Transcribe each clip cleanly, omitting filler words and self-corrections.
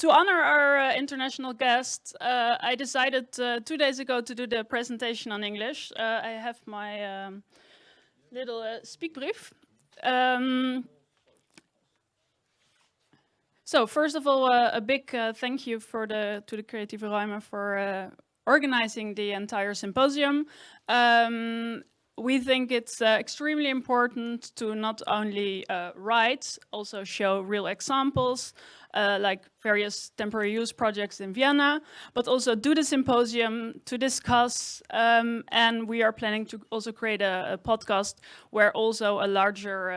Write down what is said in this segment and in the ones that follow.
To honor our international guest, I decided 2 days ago to do the presentation on English. I have my little speakbrief. So first of all, a big thank you to the Creatieve Ruimte for organizing the entire symposium. We think it's extremely important to not only write, also show real examples, like various temporary use projects in Vienna, but also do the symposium to discuss, and we are planning to also create a podcast where also a larger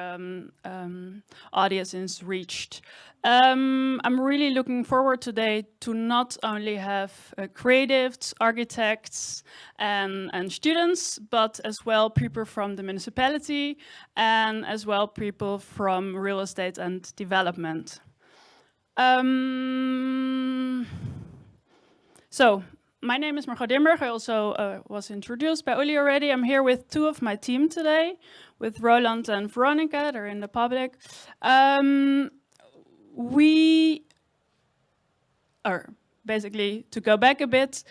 audience is reached. I'm really looking forward today to not only have creatives, architects, and students, but as well people from the municipality and as well people from real estate and development. So, my name is Margot Dimberg. I also was introduced by Uli already. I'm here with two of my team today, with Roland and Veronica. They're in the public. We are basically, to go back a bit,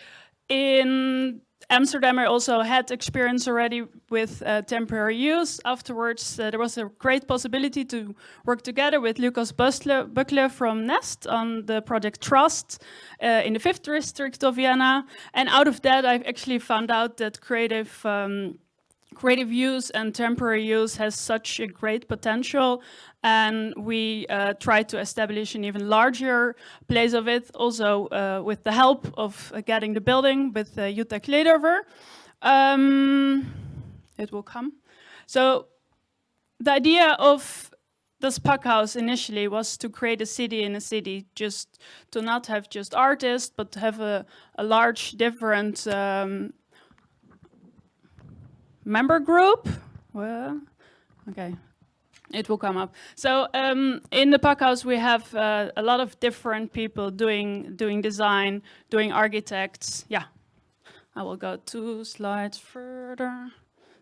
in Amsterdam I also had experience already with temporary use. Afterwards there was a great possibility to work together with Lucas Buckler from Nest on the project Trust in the 5th district of Vienna. And out of that I've actually found out that creative use and temporary use has such a great potential, and we try to establish an even larger place of it, also with the help of getting the building with Jutta Kleedover. It will come. So the idea of this Pakhuis initially was to create a city in a city, just to not have just artists, but to have a large different member group. Well, okay, it will come up. So in the Pakhuis we have a lot of different people doing design, doing architects. Yeah, I will go 2 slides further.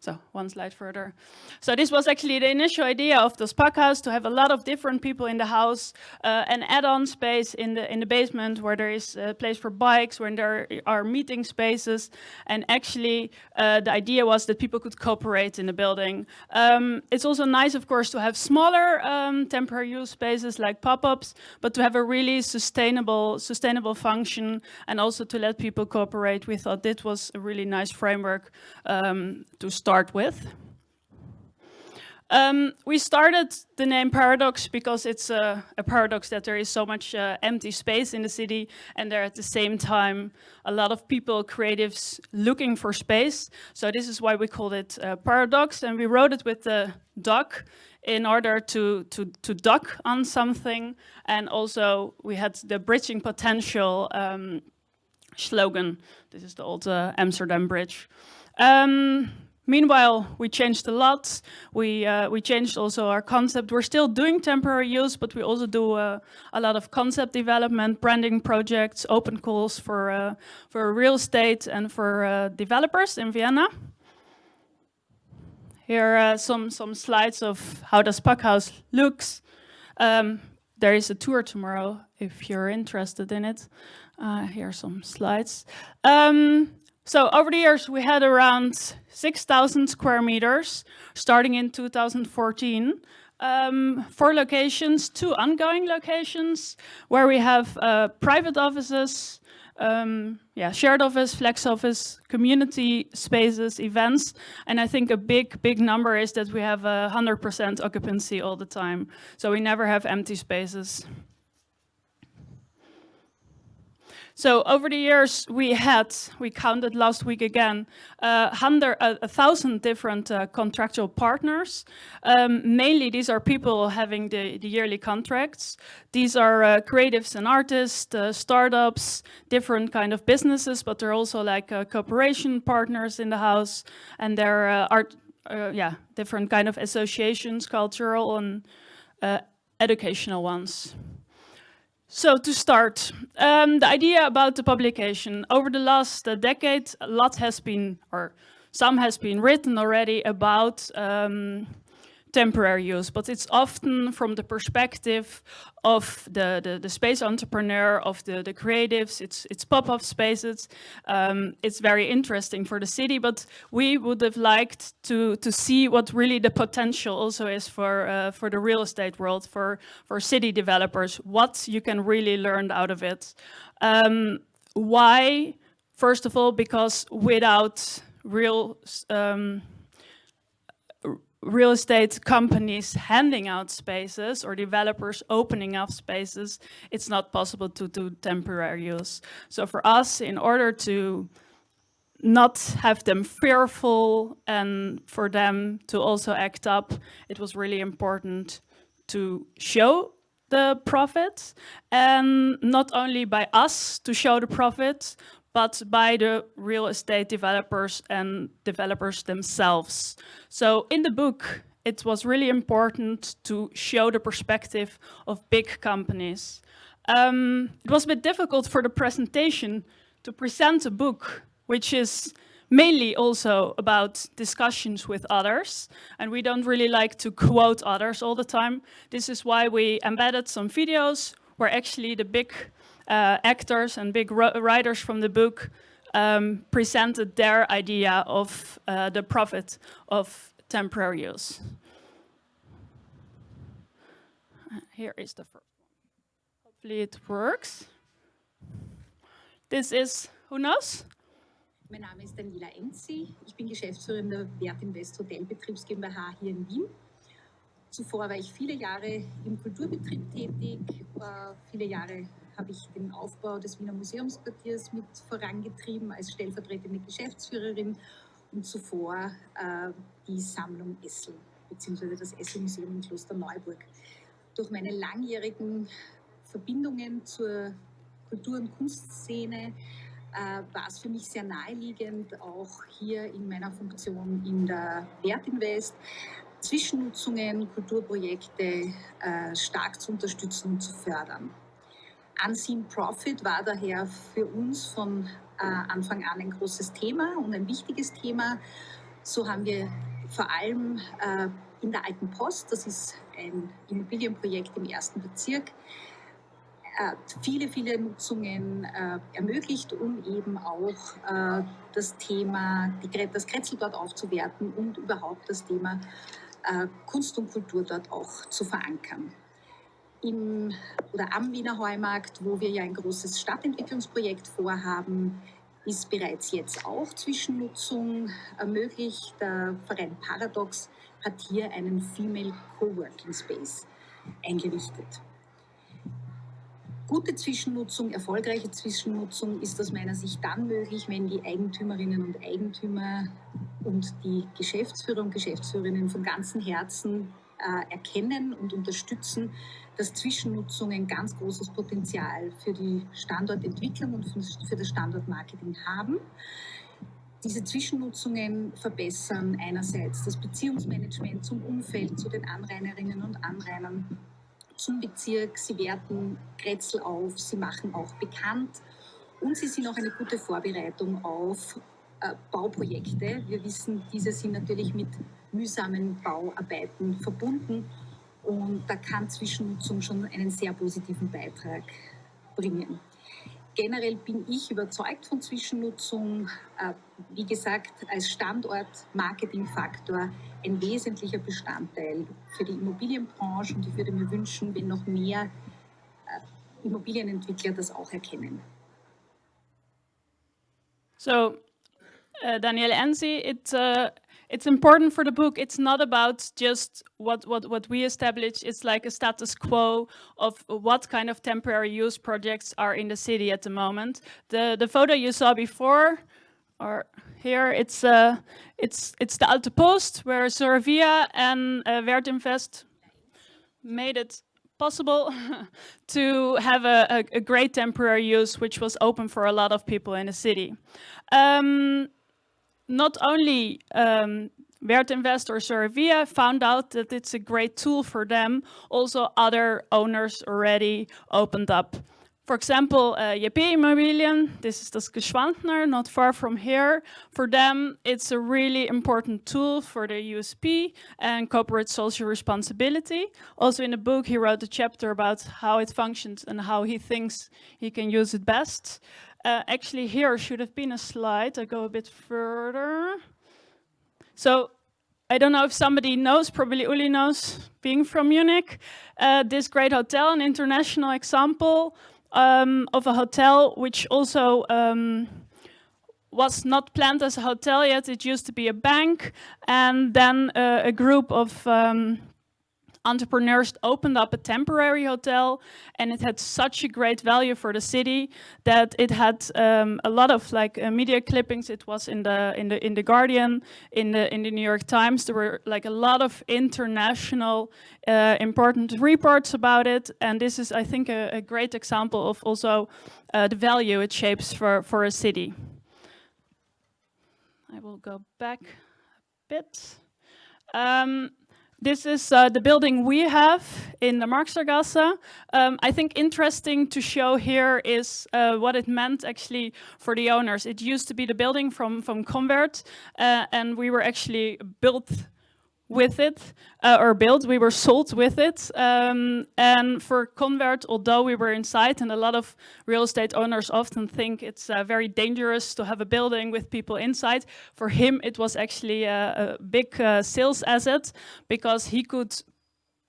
So 1 slide further. So this was actually the initial idea of this Pakhuis, to have a lot of different people in the house, an add-on space in the basement where there is a place for bikes, where there are meeting spaces. And actually the idea was that people could cooperate in the building. It's also nice, of course, to have smaller temporary use spaces like pop-ups, but to have a really sustainable function, and also to let people cooperate. We thought this was a really nice framework to start with. We started the name Paradocks because it's a paradox that there is so much empty space in the city, and there at the same time a lot of people, creatives, looking for space. So this is why we called it Paradox, and we wrote it with the dock in order to dock on something, and also we had the bridging potential slogan. This is the old Amsterdam Bridge. Meanwhile, we changed a lot. We changed also our concept. We're still doing temporary use, but we also do a lot of concept development, branding projects, open calls for real estate and for developers in Vienna. Here are some slides of how the Pakhuis looks. There is a tour tomorrow if you're interested in it. Here are some slides. So over the years, we had around 6,000 square meters, starting in 2014. 4 locations, 2 ongoing locations, where we have private offices, shared office, flex office, community spaces, events. And I think a big number is that we have 100% occupancy all the time. So we never have empty spaces. So over the years, we counted last week again, 1,000 different contractual partners. Mainly these are people having the yearly contracts. These are creatives and artists, startups, different kind of businesses, but they're also like cooperation partners in the house. And there are different kind of associations, cultural and educational ones. So to start, the idea about the publication. Over the last decade, a lot has been, or some has been written already about temporary use, but it's often from the perspective of the space entrepreneur, of the creatives. It's pop-up spaces. It's very interesting for the city, but we would have liked to see what really the potential also is for the real estate world, for city developers, what you can really learn out of it. Why? First of all, because without real estate companies handing out spaces or developers opening up spaces, it's not possible to do temporary use. So for us, in order to not have them fearful and for them to also act up, it was really important to show the profit, and not only by us to show the profit, but by the real estate developers and developers themselves. So in the book, it was really important to show the perspective of big companies. It was a bit difficult for the presentation to present a book which is mainly also about discussions with others, and we don't really like to quote others all the time. This is why we embedded some videos where actually the big actors and big writers from the book presented their idea of the profit of temporary use. Here is the first one. Hopefully it works. This is, who knows? Mein Name ist Daniela Enzi. Ich bin Geschäftsführerin der Wert Hotelbetriebs GmbH hier in Wien. Zuvor war ich viele Jahre im Kulturbetrieb tätig. Viele Jahre habe ich den Aufbau des Wiener Museumsquartiers mit vorangetrieben als stellvertretende Geschäftsführerin und zuvor die Sammlung Essel bzw. das Esselmuseum in Kloster Neuburg. Durch meine langjährigen Verbindungen zur Kultur- und Kunstszene war es für mich sehr naheliegend, auch hier in meiner Funktion in der Wertinvest Zwischennutzungen, Kulturprojekte stark zu unterstützen und zu fördern. Unseen Profit war daher für uns von Anfang an ein großes Thema und ein wichtiges Thema. So haben wir vor allem in der Alten Post, das ist ein Immobilienprojekt im 1. Bezirk, viele Nutzungen ermöglicht, um eben auch das Thema, das Kretzel dort aufzuwerten und überhaupt das Thema Kunst und Kultur dort auch zu verankern. Am Wiener Heumarkt, wo wir ja ein großes Stadtentwicklungsprojekt vorhaben, ist bereits jetzt auch Zwischennutzung möglich. Der Verein Paradocks hat hier einen Female Coworking Space eingerichtet. Gute Zwischennutzung, erfolgreiche Zwischennutzung ist aus meiner Sicht dann möglich, wenn die Eigentümerinnen und Eigentümer und die Geschäftsführer und Geschäftsführerinnen von ganzem Herzen erkennen und unterstützen, dass Zwischennutzungen ein ganz großes Potenzial für die Standortentwicklung und für das Standortmarketing haben. Diese Zwischennutzungen verbessern einerseits das Beziehungsmanagement zum Umfeld, zu den Anrainerinnen und Anrainern, zum Bezirk, sie werten Kretzel auf, sie machen auch bekannt und sie sind auch eine gute Vorbereitung auf Bauprojekte. Wir wissen, diese sind natürlich mit mühsamen Bauarbeiten verbunden und da kann Zwischennutzung schon einen sehr positiven Beitrag bringen. Generell bin ich überzeugt von Zwischennutzung, wie gesagt, als Standort-Marketing-Faktor ein wesentlicher Bestandteil für die Immobilienbranche und ich würde mir wünschen, wenn noch mehr Immobilienentwickler das auch erkennen. So, Daniela Enzi, it's important for the book. It's not about just what we established. It's like a status quo of what kind of temporary use projects are in the city at the moment. The photo you saw before, or here, it's the Alte Post, where Sorvia and Wertinvest made it possible to have a great temporary use, which was open for a lot of people in the city. Not only Wertinvest or Sorvia found out that it's a great tool for them, also other owners already opened up For example, JP Immobilien, this is das Geschwantner, not far from here. For them, it's a really important tool for their USP and corporate social responsibility. Also in the book, he wrote a chapter about how it functions and how he thinks he can use it best. Actually, here should have been a slide. I go a bit further. So I don't know if somebody knows, probably Uli knows, being from Munich, this great hotel, an international example of a hotel which also was not planned as a hotel yet. It used to be a bank, and then a group of entrepreneurs opened up a temporary hotel, and it had such a great value for the city that it had a lot of media clippings. It was in the Guardian, in the New York Times. There were like a lot of international important reports about it, and this is, I think, a great example of also the value it shapes for a city. I will go back a bit. This is the building we have in the Marxtergasse. I think interesting to show here is what it meant actually for the owners. It used to be the building from Convert, and we were actually built with it, we were sold with it. And for Convert, although we were inside, and a lot of real estate owners often think it's very dangerous to have a building with people inside, for him it was actually a big sales asset, because he could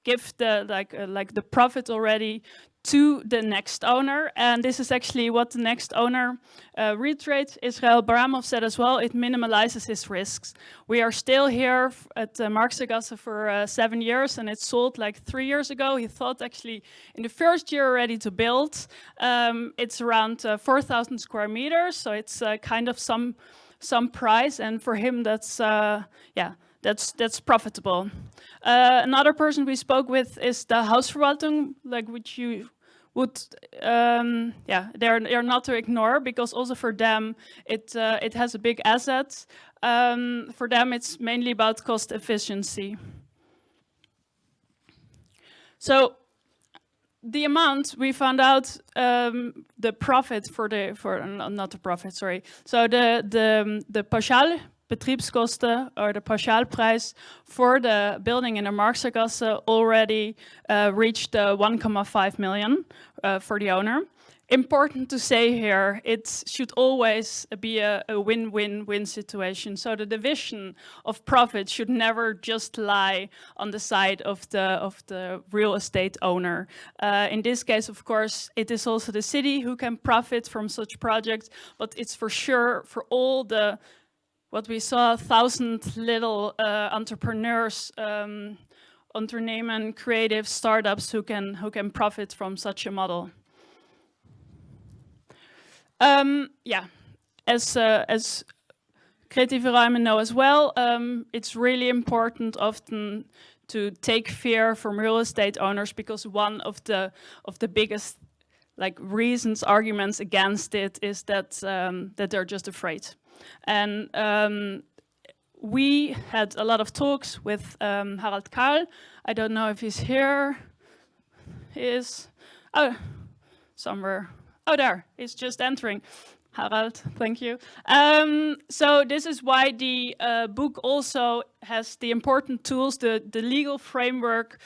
give the profit already to the next owner. And this is actually what the next owner, Retrade Israel Baramov, said as well. It minimalizes his risks. We are still here at Marxtergasse for 7 years, and it sold like 3 years ago. He thought actually in the first year already to build. It's around 4,000 square meters, so it's kind of some price, and for him that's that's profitable. Another person we spoke with is the Hausverwaltung, which you would, they're not to ignore, because also for them it has a big asset. For them it's mainly about cost efficiency. So the amount we found out, the profit not the profit, sorry. So the pauschal Betriebskosten, or the pauschalprijs for the building in the Marxtergasse, already reached 1.5 million for the owner. Important to say here, it should always be a win-win-win situation. So the division of profit should never just lie on the side of the real estate owner. In this case, of course, it is also the city who can profit from such projects, but it's for sure for all the what we saw, 1,000 little entrepreneurs, Unternehmen, creative startups who can profit from such a model. As creative Ruimen know as well, it's really important often to take fear from real estate owners, because one of the biggest reasons, arguments against it is that they're just afraid. And we had a lot of talks with Harald Kahl. I don't know if he's here. He is. Oh, somewhere. Oh, there. He's just entering. Harald, thank you. So this is why the book also has the important tools, the legal framework,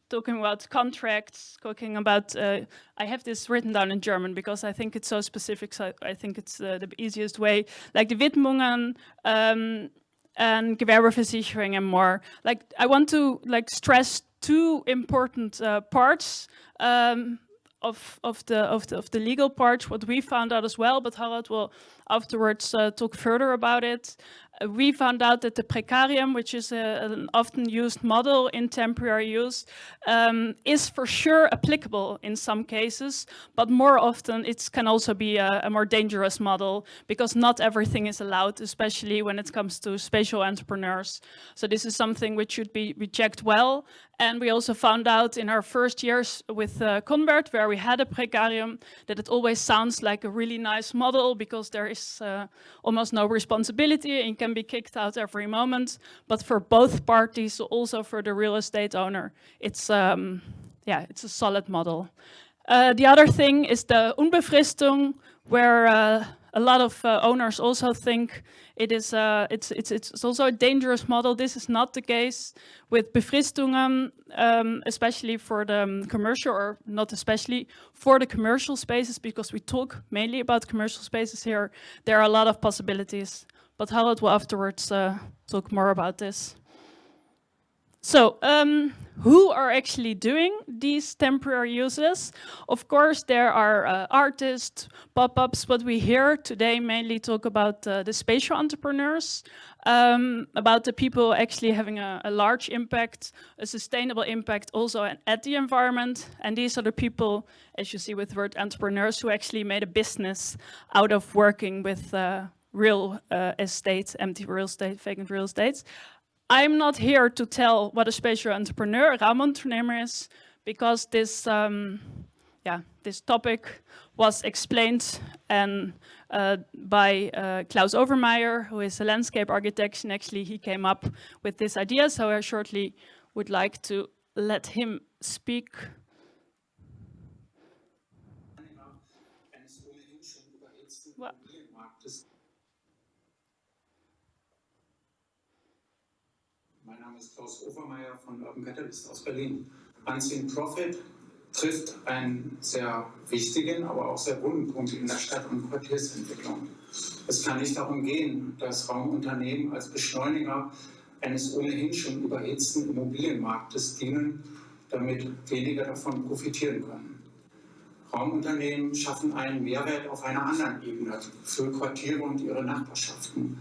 talking about contracts, talking about, I have this written down in German because I think it's so specific, so I think it's the easiest way, like the Widmungen, and Gewerbeversicherung and more. I want to stress two important parts of the legal part, what we found out as well, but Harald will afterwards talk further about it. We found out that the precarium, which is an often used model in temporary use, is for sure applicable in some cases, but more often it can also be a more dangerous model, because not everything is allowed, especially when it comes to spatial entrepreneurs. So this is something which should be checked well. And we also found out in our first years with Convert, where we had a precarium, that it always sounds like a really nice model, because there is almost no responsibility and you can be kicked out every moment. But for both parties, also for the real estate owner, it's a solid model. The other thing is the Unbefristung, where a lot of owners also think it's also a dangerous model. This is not the case with Befristungen, especially for the commercial, or not especially for the commercial spaces, because we talk mainly about commercial spaces here. There are a lot of possibilities, but Harald will afterwards talk more about this. So, who are actually doing these temporary uses? Of course, there are artists, pop-ups, but we here today mainly talk about the spatial entrepreneurs, about the people actually having a large impact, a sustainable impact also at the environment. And these are the people, as you see with the word entrepreneurs, who actually made a business out of working with real estate, empty real estate, vacant real estates. I'm not here to tell what a spatial entrepreneur, Raumunternehmer, is, because this topic was explained by Klaus Overmaier, who is a landscape architect, and actually he came up with this idea, so I shortly would like to let him speak. Well, mein Name ist Klaus Overmaier von Urban Catalyst aus Berlin. Unseen Profit trifft einen sehr wichtigen, aber auch sehr wunden Punkt in der Stadt- und Quartiersentwicklung. Es kann nicht darum gehen, dass Raumunternehmen als Beschleuniger eines ohnehin schon überhitzten Immobilienmarktes dienen, damit weniger davon profitieren können. Raumunternehmen schaffen einen Mehrwert auf einer anderen Ebene für Quartiere und ihre Nachbarschaften,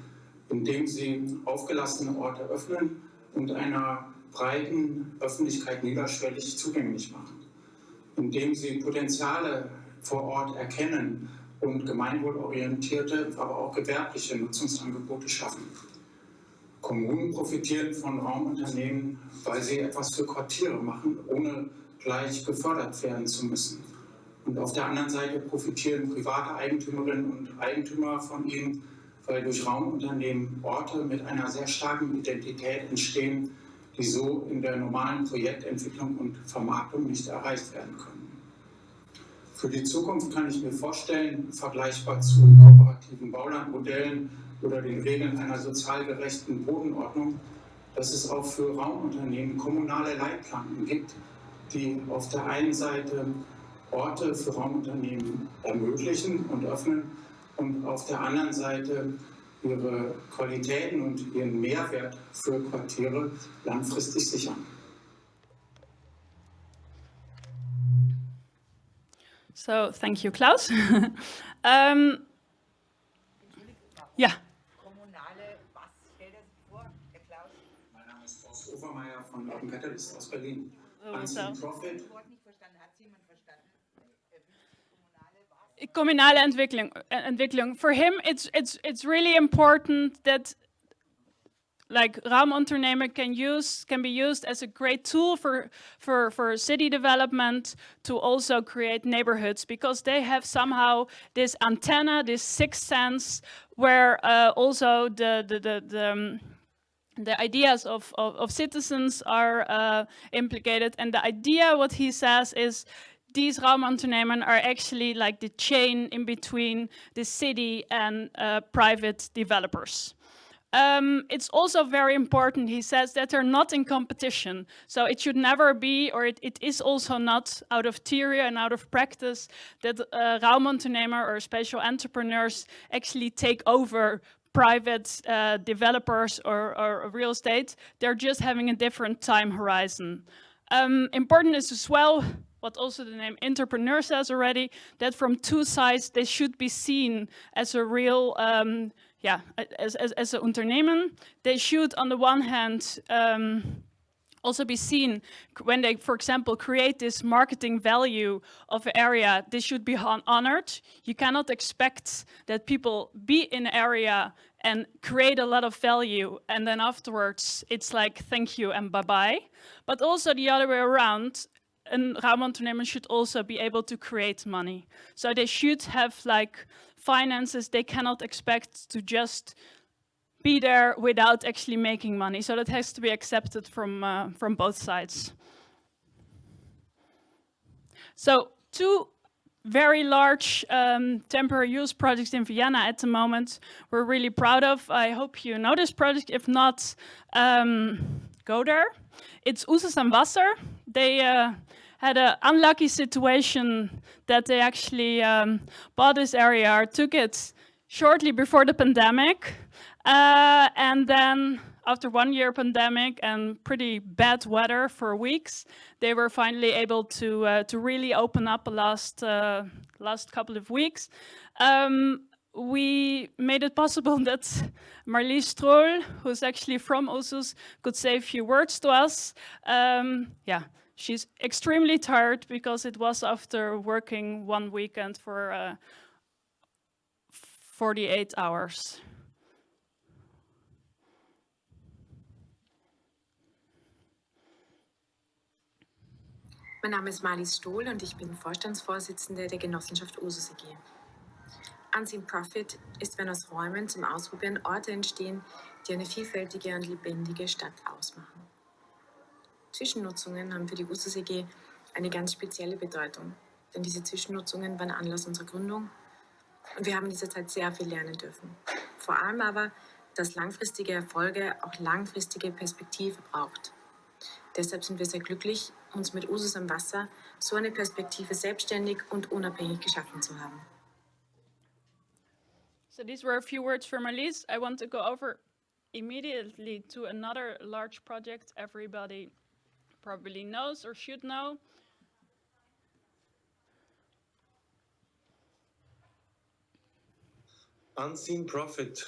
indem sie aufgelassene Orte öffnen und einer breiten Öffentlichkeit niederschwellig zugänglich machen, indem sie Potenziale vor Ort erkennen und gemeinwohlorientierte, aber auch gewerbliche Nutzungsangebote schaffen. Kommunen profitieren von Raumunternehmen, weil sie etwas für Quartiere machen, ohne gleich gefördert werden zu müssen. Und auf der anderen Seite profitieren private Eigentümerinnen und Eigentümer von ihnen, weil durch Raumunternehmen Orte mit einer sehr starken Identität entstehen, die so in der normalen Projektentwicklung und Vermarktung nicht erreicht werden können. Für die Zukunft kann ich mir vorstellen, vergleichbar zu kooperativen Baulandmodellen oder den Regeln einer sozial gerechten Bodenordnung, dass es auch für Raumunternehmen kommunale Leitplanken gibt, die auf der einen Seite Orte für Raumunternehmen ermöglichen und öffnen und auf der anderen Seite ihre Qualitäten und ihren Mehrwert für Quartiere langfristig sichern. So, thank you, Klaus. Ja. Kommunale, was stellt er sich vor, Herr Klaus? Mein Name ist Klaus Overmaier von Urban Catalyst aus Berlin. So. Profit. Wort nicht verstanden. Hat jemand verstanden? Kommunale Entwicklung. For him, it's really important that, like, Raumunternehmer can be used as a great tool for city development to also create neighborhoods, because they have somehow this antenna, this sixth sense, where also the ideas of citizens are implicated. And the idea, what he says, is these Raumunternehmer are actually like the chain in between the city and private developers. It's also very important, he says, that they're not in competition. So it should never be, or it is also not out of theory and out of practice, that Raumunternehmer or spatial entrepreneurs actually take over private developers or real estate. They're just having a different time horizon. Important is as well, what also the name entrepreneur says already, that from two sides they should be seen as a real, as an Unternehmen. They should, on the one hand, also be seen when they, for example, create this marketing value of an area. This should be honored. You cannot expect that people be in an area and create a lot of value, and then afterwards it's like thank you and bye-bye. But also the other way around, and Raumunternehmer should also be able to create money. So they should have like finances. They cannot expect to just be there without actually making money. So that has to be accepted from both sides. So two very large temporary use projects in Vienna at the moment we're really proud of. I hope you know this project. If not, go there. It's Usus am Wasser. They had an unlucky situation that they actually bought this area or took it shortly before the pandemic. And then after 1 year pandemic and pretty bad weather for weeks, they were finally able to really open up the last couple of weeks. We made it possible that Marlies Strohl, who's actually from Usus, could say a few words to us. Yeah, she's extremely tired because it was after working one weekend for 48 hours. Mein Name ist Marlies Stohl und ich bin Vorstandsvorsitzende der Genossenschaft Usus AG. Unseen Profit ist, wenn aus Räumen zum Ausprobieren Orte entstehen, die eine vielfältige und lebendige Stadt ausmachen. Zwischennutzungen haben für die Usus AG eine ganz spezielle Bedeutung, denn diese Zwischennutzungen waren Anlass unserer Gründung und wir haben in dieser Zeit sehr viel lernen dürfen. Vor allem aber, dass langfristige Erfolge auch langfristige Perspektive braucht. Deshalb sind wir sehr glücklich, uns mit Usus am Wasser so eine Perspektive selbstständig und unabhängig geschaffen zu haben. So these were a few words from Marlies. I want to go over immediately to another large project everybody probably knows or should know. Unseen Profit.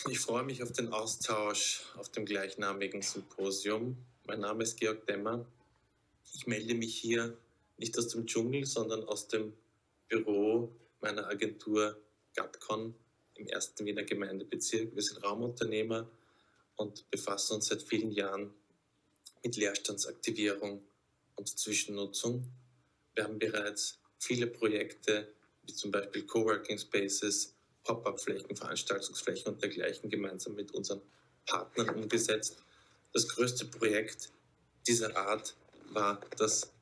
Ich freue mich auf den Austausch auf dem gleichnamigen Symposium. Mein Name ist Georg Demmer. Ich melde mich hier nicht aus dem Dschungel, sondern aus dem Büro meiner Agentur Gapcon im 1. Wiener Gemeindebezirk. Wir sind Raumunternehmer und befassen uns seit vielen Jahren mit Leerstandsaktivierung und Zwischennutzung. Wir haben bereits viele Projekte, wie zum Beispiel Coworking Spaces, Pop-up-Flächen, Veranstaltungsflächen und dergleichen gemeinsam mit unseren Partnern umgesetzt. Das größte Projekt dieser Art war das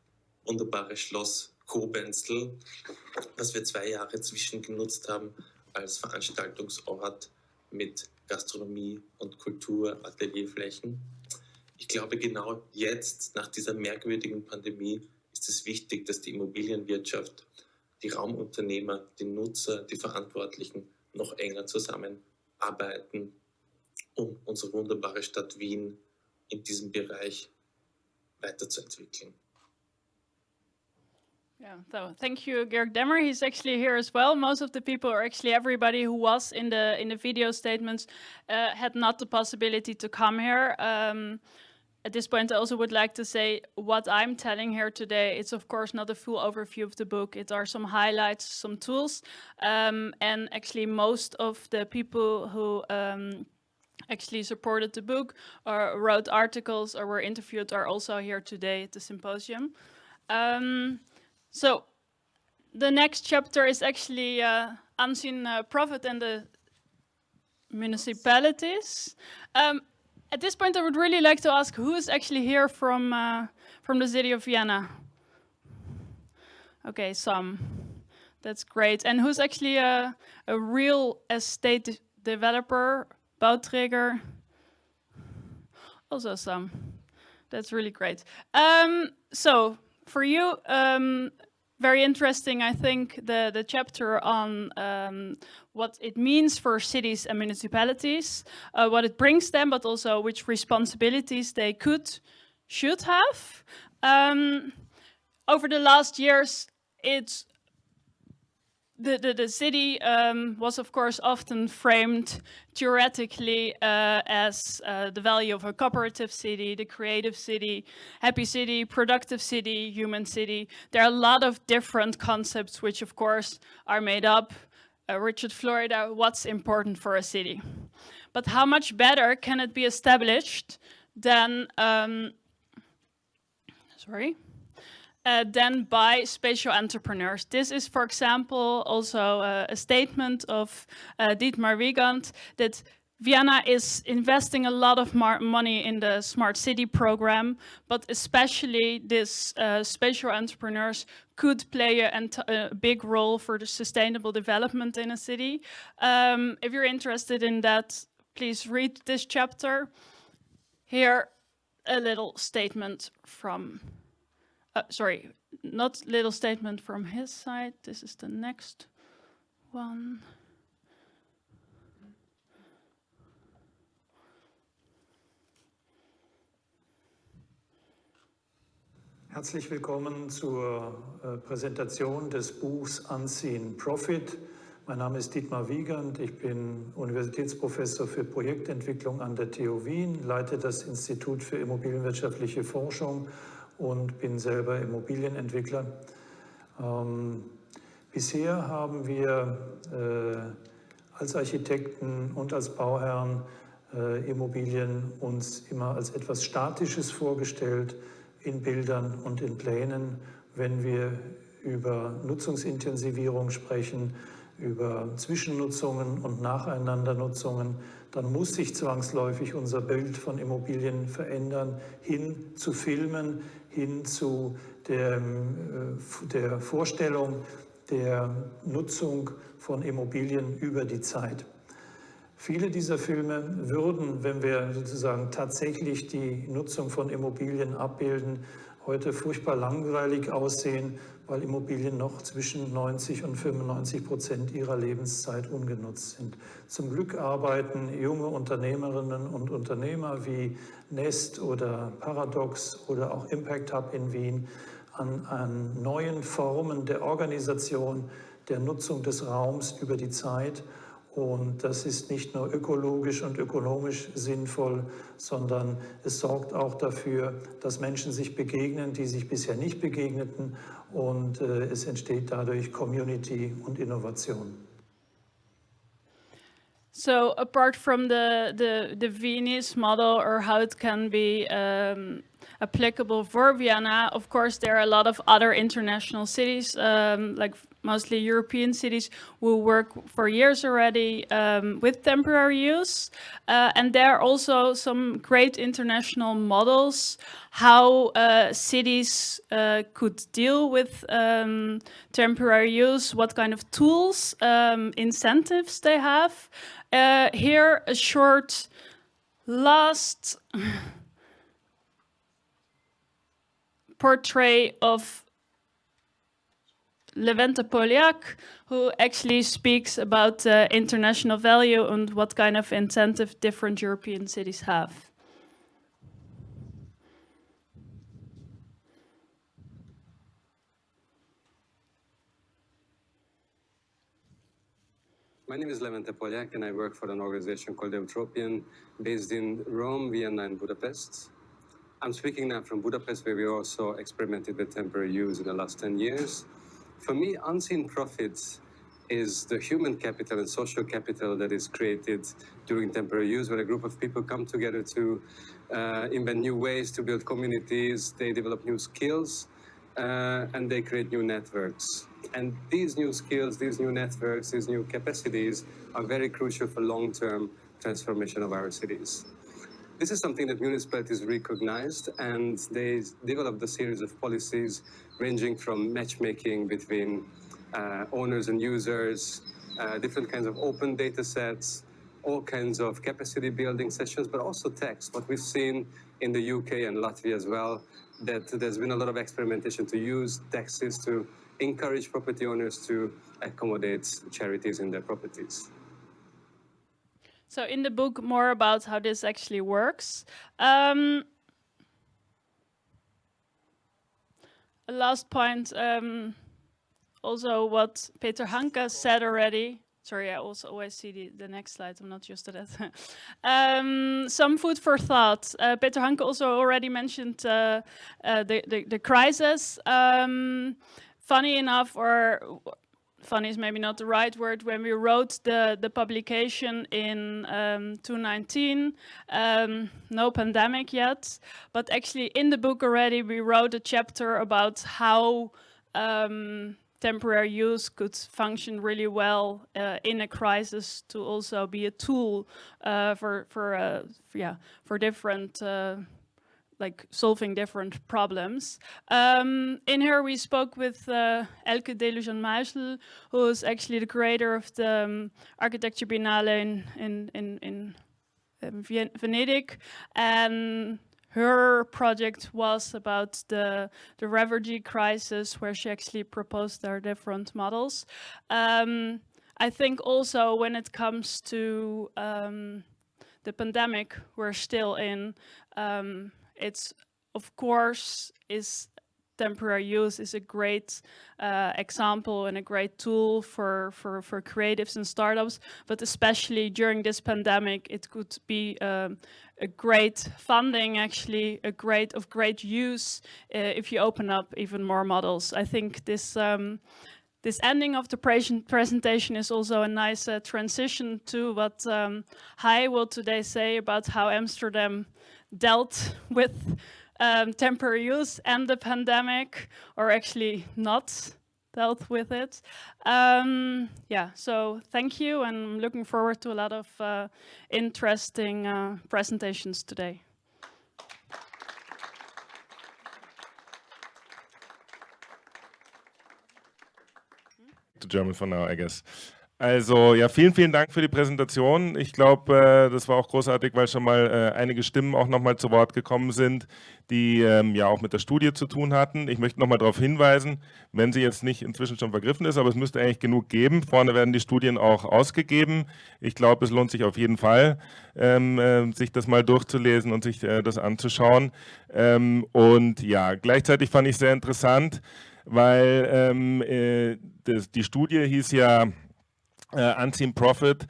wunderbare Schloss Kobenzl, das wir 2 Jahre Zwischen genutzt haben als Veranstaltungsort mit Gastronomie und Kultur, Atelierflächen. Ich glaube, genau jetzt, nach dieser merkwürdigen Pandemie, ist es wichtig, dass die Immobilienwirtschaft, die Raumunternehmer, die Nutzer, die Verantwortlichen noch enger zusammenarbeiten, um unsere wunderbare Stadt Wien in diesem Bereich weiterzuentwickeln. Yeah, so thank you, Georg Demmer. He's actually here as well. Most of the people, or actually everybody who was in the video statements, had not the possibility to come here. At this point, I also would like to say what I'm telling here today, it's of course not a full overview of the book. It are some highlights, some tools, and actually most of the people who actually supported the book or wrote articles or were interviewed are also here today at the symposium. So the next chapter is actually Unseen Profit and the municipalities. At this point, I would really like to ask who is actually here from the city of Vienna? Okay, some. That's great. And who's actually a real estate developer, Bauträger? Also some. That's really great. So for you, very interesting, I think, the chapter on what it means for cities and municipalities, what it brings them, but also which responsibilities they should have. Over the last years, the city was, of course, often framed theoretically as the value of a cooperative city, the creative city, happy city, productive city, human city. There are a lot of different concepts which, of course, are made up. Richard Florida, what's important for a city? But how much better can it be established than than by spatial entrepreneurs? This is, for example, also a statement of Dietmar Wiegand, that Vienna is investing a lot of money in the smart city program, but especially these spatial entrepreneurs could play a big role for the sustainable development in a city. If you're interested in that, please read this chapter. Here, a little statement from, sorry, not little statement from his side. This is the next one. Herzlich willkommen zur Präsentation des Buchs Unseen Profit. Mein Name ist Dietmar Wiegand, ich bin Universitätsprofessor für Projektentwicklung an der TU Wien, leite das Institut für immobilienwirtschaftliche Forschung und bin selber Immobilienentwickler. Bisher haben wir als Architekten und als Bauherren Immobilien uns immer als etwas Statisches vorgestellt, in Bildern und in Plänen. Wenn wir über Nutzungsintensivierung sprechen, über Zwischennutzungen und Nacheinandernutzungen, dann muss sich zwangsläufig unser Bild von Immobilien verändern, hin zu Filmen, hin zu der Vorstellung der Nutzung von Immobilien über die Zeit. Viele dieser Filme würden, wenn wir sozusagen tatsächlich die Nutzung von Immobilien abbilden, heute furchtbar langweilig aussehen, weil Immobilien noch zwischen 90% und 95% ihrer Lebenszeit ungenutzt sind. Zum Glück arbeiten junge Unternehmerinnen und Unternehmer wie Nest oder Paradocks oder auch Impact Hub in Wien an neuen Formen der Organisation, der Nutzung des Raums über die Zeit. Und das ist nicht nur ökologisch und ökonomisch sinnvoll, sondern es sorgt auch dafür, dass Menschen sich begegnen, die sich bisher nicht begegneten. Und es entsteht dadurch Community und Innovation. So apart from the Viennese model or how it can be applicable for Vienna, of course there are a lot of other international cities, like mostly European cities, who work for years already with temporary use. And there are also some great international models how cities could deal with temporary use, what kind of tools, incentives they have. Here, a short last portrait of Levente Poliak, who actually speaks about international value and what kind of incentive different European cities have. My name is Levente Poliak and I work for an organization called Eutropian, based in Rome, Vienna and Budapest. I'm speaking now from Budapest, where we also experimented with temporary use in the last 10 years. For me, unseen profits is the human capital and social capital that is created during temporary use, where a group of people come together to invent new ways to build communities, they develop new skills, and they create new networks. And these new skills, these new networks, these new capacities are very crucial for long-term transformation of our cities. This is something that municipalities recognized, and they developed a series of policies ranging from matchmaking between owners and users, different kinds of open data sets, all kinds of capacity building sessions, but also tax. What we've seen in the UK and Latvia as well, that there's been a lot of experimentation to use taxes to encourage property owners to accommodate charities in their properties. So in the book, more about how this actually works. Last point, also what Peter Hanke said already. Sorry, I also always see the next slide. I'm not used to that. Some food for thought. Peter Hanke also already mentioned the crisis. Funny enough, or funny is maybe not the right word, when we wrote the publication in 2019, no pandemic yet, but actually in the book already we wrote a chapter about how temporary use could function really well in a crisis to also be a tool for different like solving different problems. In here we spoke with Elke Delusion-Meisel, who is actually the creator of the Architecture Biennale in Venedig, and her project was about the refugee crisis, where she actually proposed their different models. I think also when it comes to the pandemic we're still in, it's of course temporary use is a great example and a great tool for creatives and startups, but especially during this pandemic, it could be a great funding, actually, of great use if you open up even more models. I think this ending of the presentation is also a nice transition to what Hai will today say about how Amsterdam dealt with temporary use and the pandemic, or actually not dealt with it. Yeah, so thank you, and I'm looking forward to a lot of interesting presentations today. To German for now, I guess. Also ja, vielen Dank für die Präsentation. Ich glaube, das war auch großartig, weil schon mal einige Stimmen auch nochmal zu Wort gekommen sind, die ja auch mit der Studie zu tun hatten. Ich möchte nochmal darauf hinweisen, wenn sie jetzt nicht inzwischen schon vergriffen ist, aber es müsste eigentlich genug geben. Vorne werden die Studien auch ausgegeben. Ich glaube, es lohnt sich auf jeden Fall, sich das mal durchzulesen und sich das anzuschauen. Und ja, gleichzeitig fand ich sehr interessant, weil die Studie hieß ja Unseen Profit,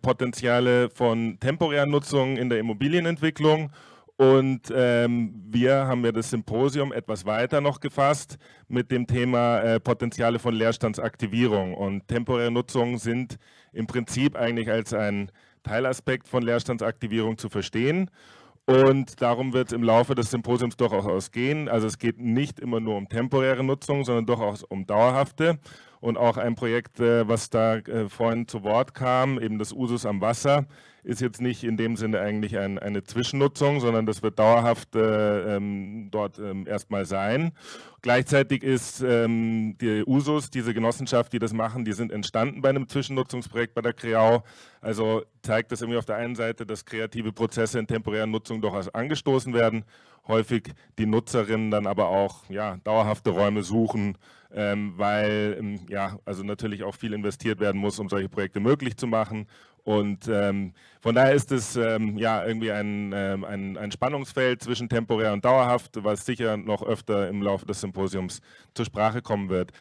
Potenziale von temporären Nutzungen in der Immobilienentwicklung. Und wir haben ja das Symposium etwas weiter noch gefasst mit dem Thema Potenziale von Leerstandsaktivierung. Und temporäre Nutzungen sind im Prinzip eigentlich als ein Teilaspekt von Leerstandsaktivierung zu verstehen. Und darum wird es im Laufe des Symposiums durchaus gehen. Also es geht nicht immer nur um temporäre Nutzung, sondern durchaus um dauerhafte. Und auch ein Projekt, was da vorhin zu Wort kam, eben das Usus am Wasser, ist jetzt nicht in dem Sinne eigentlich eine Zwischennutzung, sondern das wird dauerhaft dort erstmal sein. Gleichzeitig ist die Usus, diese Genossenschaft, die das machen, die sind entstanden bei einem Zwischennutzungsprojekt bei der Kreau. Also zeigt das irgendwie auf der einen Seite, dass kreative Prozesse in temporären Nutzungen durchaus angestoßen werden, häufig die Nutzerinnen dann aber auch dauerhafte Räume suchen, weil also natürlich auch viel investiert werden muss, um solche Projekte möglich zu machen. Und von daher ist es irgendwie ein Spannungsfeld zwischen temporär und dauerhaft, was sicher noch öfter im Laufe des Symposiums zur Sprache kommen wird.